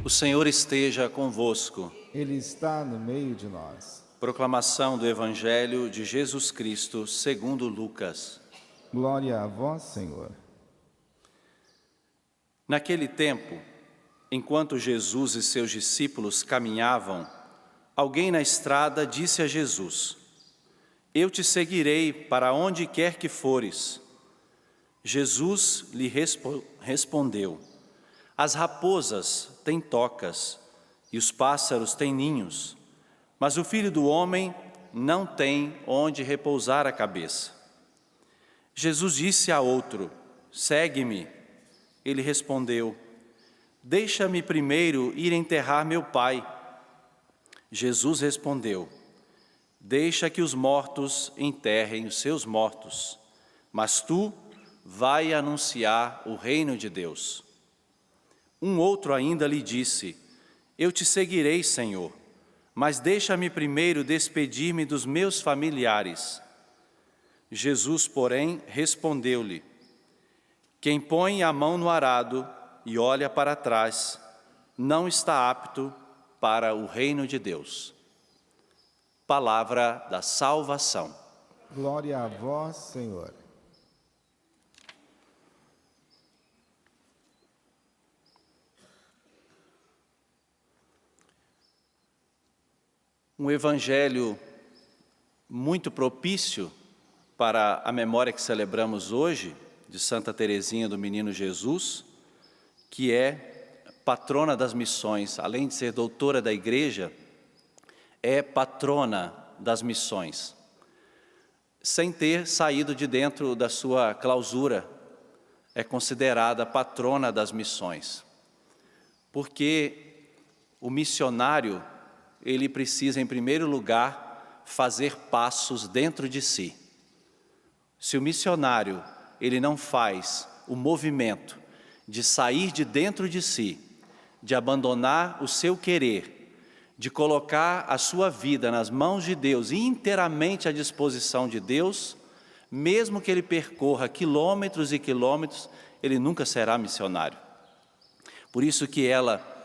O Senhor esteja convosco. Ele está no meio de nós. Proclamação do Evangelho de Jesus Cristo, segundo Lucas. Glória a vós, Senhor. Naquele tempo, enquanto Jesus e seus discípulos caminhavam, alguém na estrada disse a Jesus: Eu te seguirei para onde quer que fores. Jesus lhe respondeu: As raposas têm tocas e os pássaros têm ninhos, mas o Filho do Homem não tem onde repousar a cabeça. Jesus disse a outro: Segue-me. Ele respondeu: Deixa-me primeiro ir enterrar meu pai. Jesus respondeu: Deixa que os mortos enterrem os seus mortos, mas tu vai anunciar o reino de Deus. Um outro ainda lhe disse: Eu te seguirei, Senhor, mas deixa-me primeiro despedir-me dos meus familiares. Jesus, porém, respondeu-lhe: Quem põe a mão no arado e olha para trás, não está apto para o reino de Deus. Palavra da salvação. Glória a vós, Senhor. Um evangelho muito propício para a memória que celebramos hoje, de Santa Teresinha do Menino Jesus, que é patrona das missões. Além de ser doutora da Igreja, é patrona das missões, sem ter saído de dentro da sua clausura, é considerada patrona das missões, porque o missionário, ele precisa, em primeiro lugar, fazer passos dentro de si. Se o missionário, ele não faz o movimento de sair de dentro de si, de abandonar o seu querer, de colocar a sua vida nas mãos de Deus e inteiramente à disposição de Deus, mesmo que ele percorra quilômetros e quilômetros, ele nunca será missionário. Por isso que ela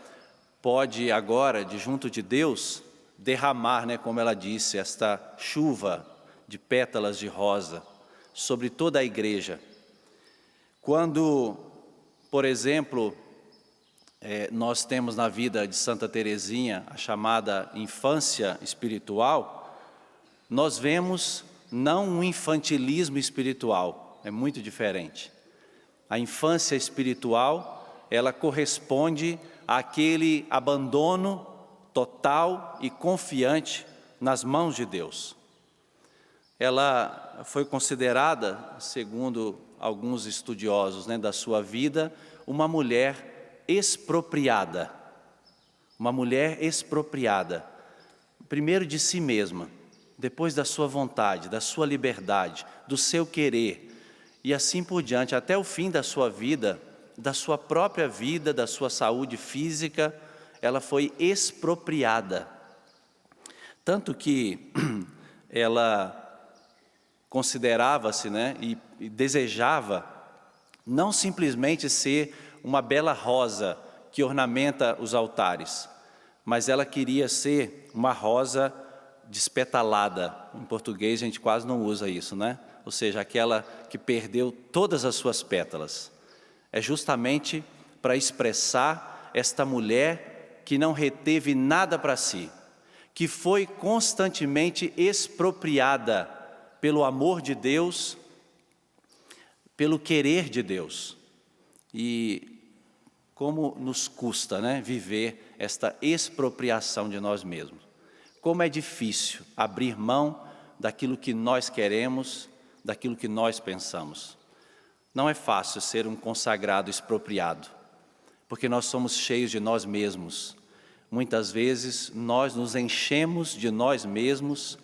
pode agora, de junto de Deus, derramar, como ela disse, esta chuva de pétalas de rosa sobre toda a igreja. Quando, por exemplo, nós temos na vida de Santa Teresinha a chamada infância espiritual, nós vemos não um infantilismo espiritual, é muito diferente. A infância espiritual, ela corresponde àquele abandono total e confiante nas mãos de Deus. Ela foi considerada, segundo alguns estudiosos da sua vida, uma mulher expropriada. Uma mulher expropriada, primeiro de si mesma, depois da sua vontade, da sua liberdade, do seu querer, e assim por diante, até o fim da sua vida, da sua própria vida, da sua saúde física, ela foi expropriada. Tanto que ela considerava-se, e desejava não simplesmente ser uma bela rosa que ornamenta os altares, mas ela queria ser uma rosa despetalada. Em português a gente quase não usa isso, Ou seja, aquela que perdeu todas as suas pétalas. É justamente para expressar esta mulher que não reteve nada para si, que foi constantemente expropriada pelo amor de Deus, pelo querer de Deus. E como nos custa, viver esta expropriação de nós mesmos. Como é difícil abrir mão daquilo que nós queremos, daquilo que nós pensamos. Não é fácil ser um consagrado expropriado, porque nós somos cheios de nós mesmos. Muitas vezes nós nos enchemos de nós mesmos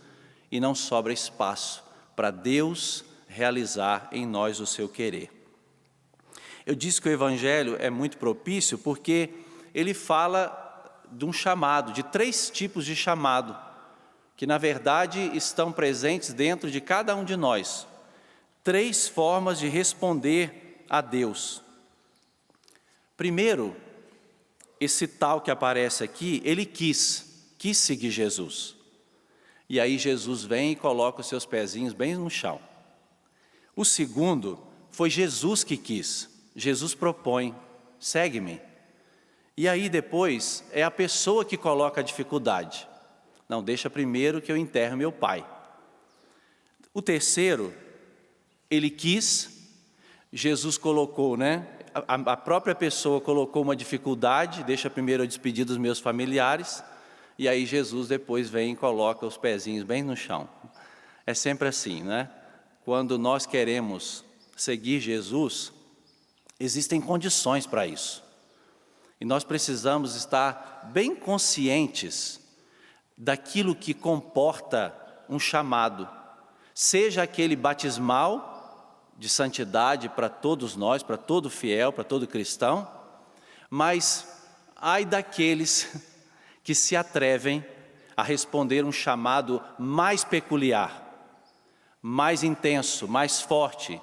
e não sobra espaço para Deus realizar em nós o seu querer. Eu disse que o Evangelho é muito propício porque ele fala de um chamado, de 3 tipos de chamado, que na verdade estão presentes dentro de cada um de nós. 3 formas de responder a Deus. Primeiro, esse tal que aparece aqui, ele quis seguir Jesus. E aí Jesus vem e coloca os seus pezinhos bem no chão. O segundo foi Jesus que quis. Jesus propõe, segue-me. E aí depois é a pessoa que coloca a dificuldade. Não, deixa primeiro que eu enterro meu pai. O terceiro, ele quis, Jesus colocou, a própria pessoa colocou uma dificuldade, deixa primeiro eu despedir dos meus familiares, e aí Jesus depois vem e coloca os pezinhos bem no chão. É sempre assim, Quando nós queremos seguir Jesus, existem condições para isso. E nós precisamos estar bem conscientes daquilo que comporta um chamado, seja aquele batismal de santidade para todos nós, para todo fiel, para todo cristão, mas ai daqueles que se atrevem a responder um chamado mais peculiar, mais intenso, mais forte,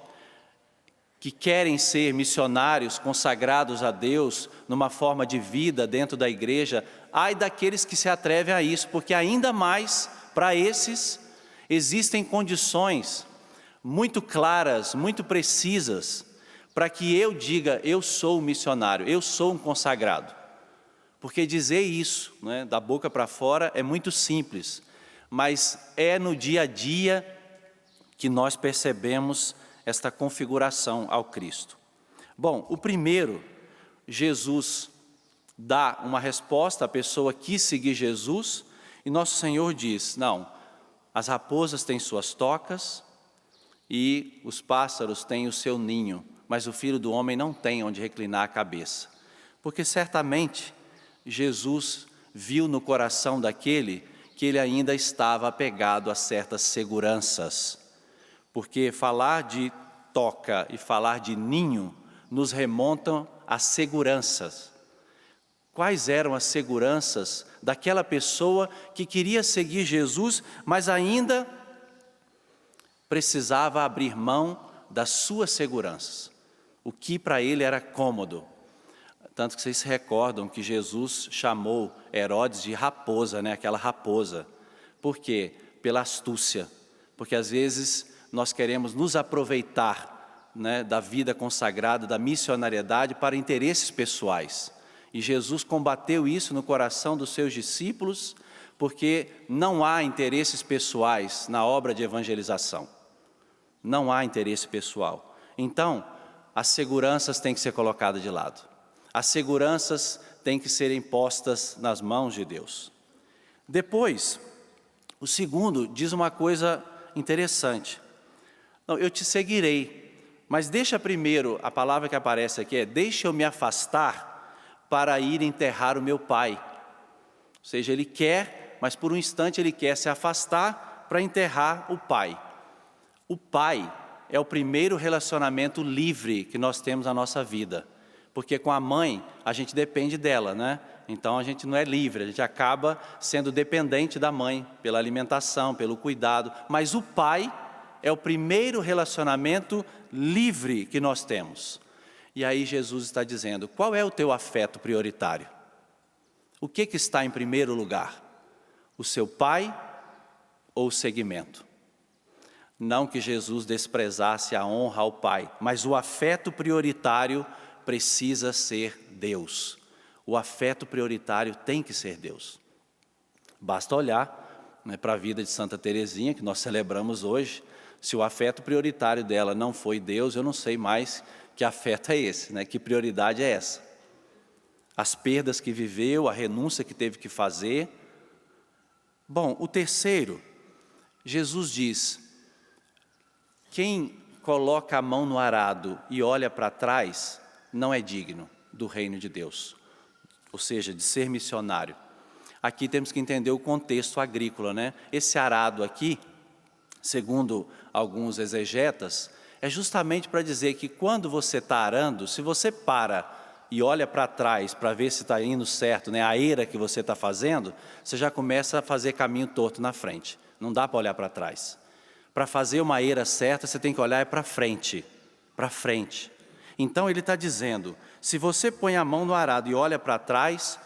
que querem ser missionários consagrados a Deus numa forma de vida dentro da igreja. Ai daqueles que se atrevem a isso, porque ainda mais para esses existem condições muito claras, muito precisas, para que eu diga, eu sou um missionário, eu sou um consagrado. Porque dizer isso, da boca para fora é muito simples, mas é no dia a dia que nós percebemos esta configuração ao Cristo. Bom, o primeiro, Jesus dá uma resposta, a pessoa quis seguir Jesus, e nosso Senhor diz, não, as raposas têm suas tocas e os pássaros têm o seu ninho, mas o Filho do Homem não tem onde reclinar a cabeça. Porque certamente Jesus viu no coração daquele que ele ainda estava apegado a certas seguranças. Porque falar de toca e falar de ninho nos remontam a seguranças. Quais eram as seguranças daquela pessoa que queria seguir Jesus, mas ainda precisava abrir mão das suas seguranças, o que para ele era cômodo. Tanto que vocês se recordam que Jesus chamou Herodes de raposa, aquela raposa. Por quê? Pela astúcia. Porque às vezes nós queremos nos aproveitar da vida consagrada, da missionariedade para interesses pessoais. E Jesus combateu isso no coração dos seus discípulos, porque não há interesses pessoais na obra de evangelização. Não há interesse pessoal. Então, as seguranças têm que ser colocadas de lado. As seguranças têm que ser postas nas mãos de Deus. Depois, o segundo diz uma coisa interessante. Não, eu te seguirei, mas deixa primeiro, a palavra que aparece aqui é, deixa eu me afastar para ir enterrar o meu pai. Ou seja, ele quer, mas por um instante ele quer se afastar para enterrar o pai. O pai é o primeiro relacionamento livre que nós temos na nossa vida. Porque com a mãe, a gente depende dela, Então a gente não é livre, a gente acaba sendo dependente da mãe, pela alimentação, pelo cuidado. Mas o pai é o primeiro relacionamento livre que nós temos. E aí Jesus está dizendo, qual é o teu afeto prioritário? O que está em primeiro lugar? O seu pai ou o seguimento? Não que Jesus desprezasse a honra ao pai, mas o afeto prioritário precisa ser Deus. O afeto prioritário tem que ser Deus. Basta olhar para a vida de Santa Teresinha, que nós celebramos hoje. Se o afeto prioritário dela não foi Deus, eu não sei mais que afeto é esse, que prioridade é essa. As perdas que viveu, a renúncia que teve que fazer. Bom, o terceiro, Jesus diz, quem coloca a mão no arado e olha para trás, não é digno do reino de Deus, ou seja, de ser missionário. Aqui temos que entender o contexto agrícola, Esse arado aqui, segundo alguns exegetas, é justamente para dizer que quando você está arando, se você para e olha para trás para ver se está indo certo, a eira que você está fazendo, você já começa a fazer caminho torto na frente. Não dá para olhar para trás. Para fazer uma eira certa, você tem que olhar para frente, para frente. Então ele está dizendo, Se você põe a mão no arado e olha para trás,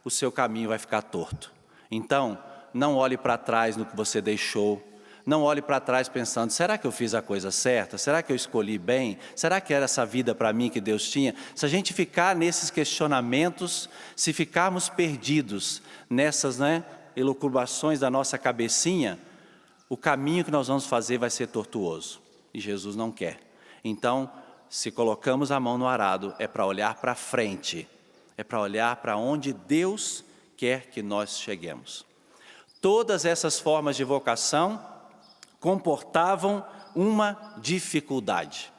o seu caminho vai ficar torto. Então, não olhe para trás no que você deixou. Não olhe para trás pensando, será que eu fiz a coisa certa? Será que eu escolhi bem? Será que era essa vida para mim que Deus tinha? Se a gente ficar nesses questionamentos, se ficarmos perdidos nessas elucubrações da nossa cabecinha, o caminho que nós vamos fazer vai ser tortuoso. E Jesus não quer. Então, se colocamos a mão no arado, é para olhar para frente. É para olhar para onde Deus quer que nós cheguemos. Todas essas formas de vocação comportavam uma dificuldade.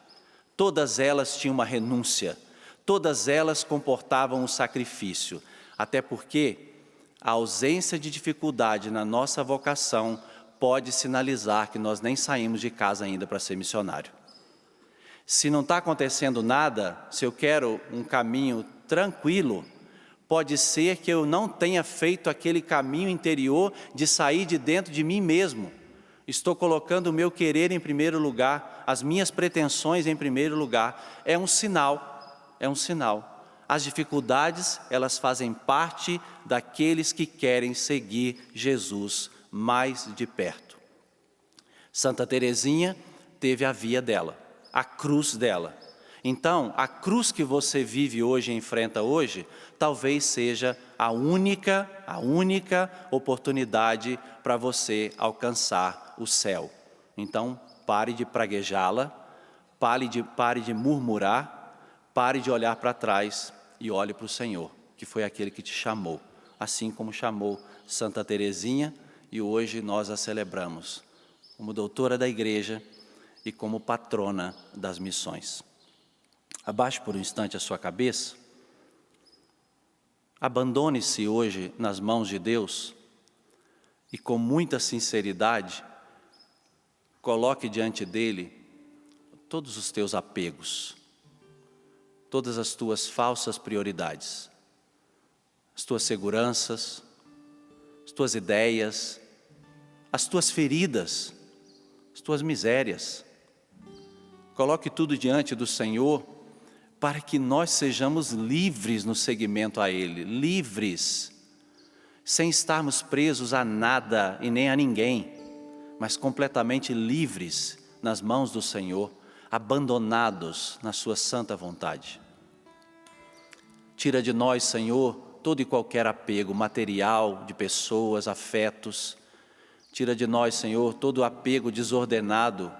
Todas elas tinham uma renúncia. Todas elas comportavam um sacrifício. Até porque a ausência de dificuldade na nossa vocação pode sinalizar que nós nem saímos de casa ainda para ser missionário. Se não está acontecendo nada, se eu quero um caminho tranquilo, pode ser que eu não tenha feito aquele caminho interior de sair de dentro de mim mesmo. Estou colocando o meu querer em primeiro lugar, as minhas pretensões em primeiro lugar. É um sinal, é um sinal. As dificuldades, elas fazem parte daqueles que querem seguir Jesus mais de perto. Santa Teresinha teve a via dela, a cruz dela. Então, a cruz que você vive hoje e enfrenta hoje, talvez seja a única oportunidade para você alcançar o céu. Então, pare de praguejá-la, pare de murmurar, pare de olhar para trás e olhe para o Senhor, que foi aquele que te chamou, assim como chamou Santa Teresinha, e hoje nós a celebramos como doutora da Igreja e como patrona das missões. Abaixe por um instante a sua cabeça. Abandone-se hoje nas mãos de Deus e com muita sinceridade, coloque diante dEle todos os teus apegos, todas as tuas falsas prioridades, as tuas seguranças, as tuas ideias, as tuas feridas, as tuas misérias. Coloque tudo diante do Senhor, para que nós sejamos livres no seguimento a Ele, livres, sem estarmos presos a nada e nem a ninguém, mas completamente livres nas mãos do Senhor, abandonados na sua santa vontade. Tira de nós, Senhor, todo e qualquer apego material, de pessoas, afetos. Tira de nós, Senhor, todo apego desordenado.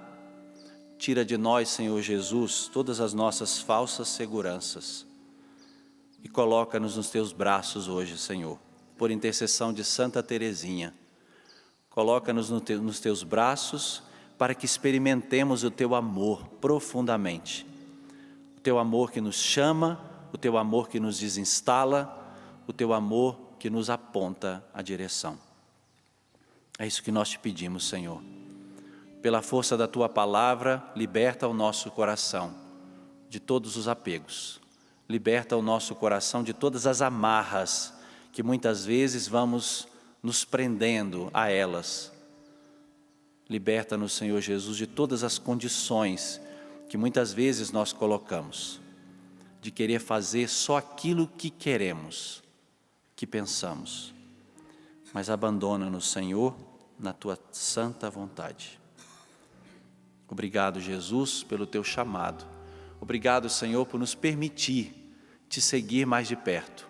Tira de nós, Senhor Jesus, todas as nossas falsas seguranças e coloca-nos nos Teus braços hoje, Senhor, por intercessão de Santa Teresinha. Coloca-nos nos Teus braços para que experimentemos o Teu amor profundamente. O Teu amor que nos chama, o Teu amor que nos desinstala, o Teu amor que nos aponta a direção. É isso que nós te pedimos, Senhor. Pela força da Tua palavra, liberta o nosso coração de todos os apegos. Liberta o nosso coração de todas as amarras que muitas vezes vamos nos prendendo a elas. Liberta-nos, Senhor Jesus, de todas as condições que muitas vezes nós colocamos, de querer fazer só aquilo que queremos, que pensamos. Mas abandona-nos, Senhor, na Tua santa vontade. Obrigado, Jesus, pelo Teu chamado. Obrigado, Senhor, por nos permitir Te seguir mais de perto.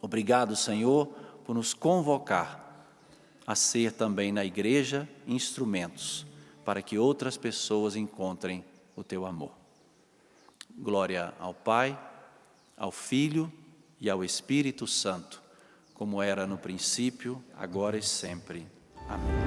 Obrigado, Senhor, por nos convocar a ser também na igreja instrumentos para que outras pessoas encontrem o Teu amor. Glória ao Pai, ao Filho e ao Espírito Santo, como era no princípio, agora e sempre. Amém.